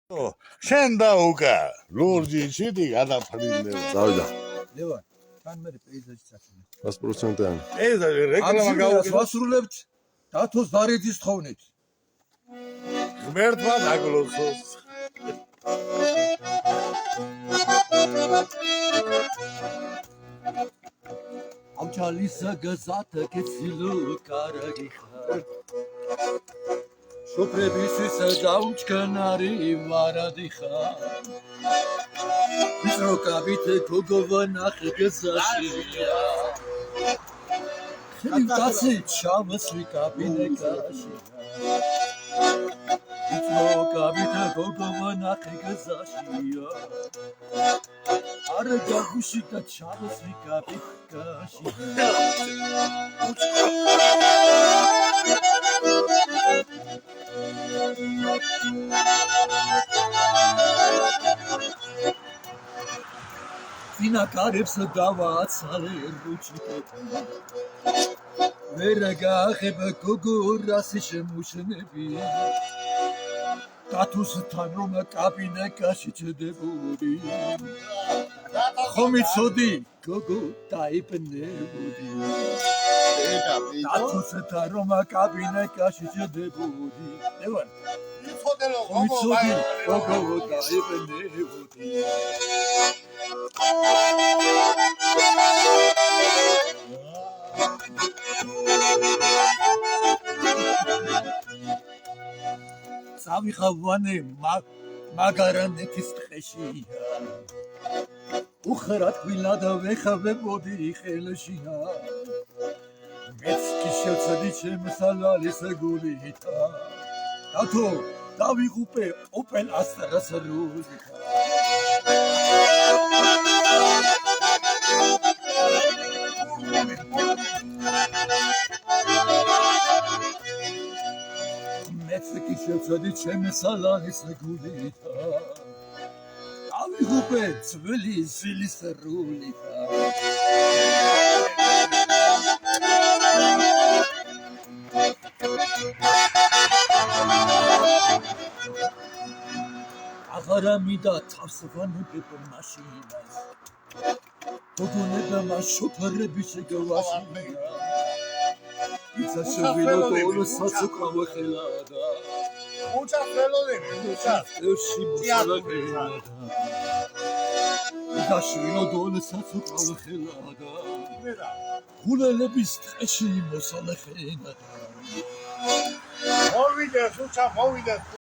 შენ დაუკა ლურჯი ჩიტი გადაფრინდება. დავიდა. ლევან, თან მე პეიზაჟი წაჩინე. 100%-იანი. პეიზაჟი რეკლამა გავუკეთე. ვასრულებთ დათოს დარეძის თხოვნით. ღმერთმა დაგლოცოს. ამ ჩალისა გაზათა კეცილო კარგი ხარ. შოფრებისთვის დაუჩქნარი ვარადი ხარ. ისროკავით გოგოვანახე გზაშია. ხილკაცი ჩავსვი კაბინეტში. ისროკავით გოგოვანახე გზაშია. არ გაგუში და ჩავსვი კაბინეტში. Vina karibs davaatsale ruchiteta Vera gakheba gugurasi shemushnebi Tatustan rom kabinetgashi chedebudi Khomitsodi gogo daibnebudi Tatustan rom kabinetgashi chedebudi Evan Khomitsodi gogo daibnebudi Savixavane magaranekis tqeshia Ukhrat gvilada vexavebodi xelshia Mets ki shevtsadi chemsalalis gulita Tato davigupe Opel Astras rulita Metzki shevtsadi chemsalalis gulita Davigupe zveli zilis rulita Agharamida tavsvanebeb mashinas Gogoneba mashofrები შეგავაშია Ისა შევიდო სასუქავ ხელადა უჩა ხელოდები უჩა ევში მოსალაკედა Ისა შევიდო სასუქავ ხელადა გულელების ტყეში მოსალაკედა მოვიდეს უჩა მოვიდეს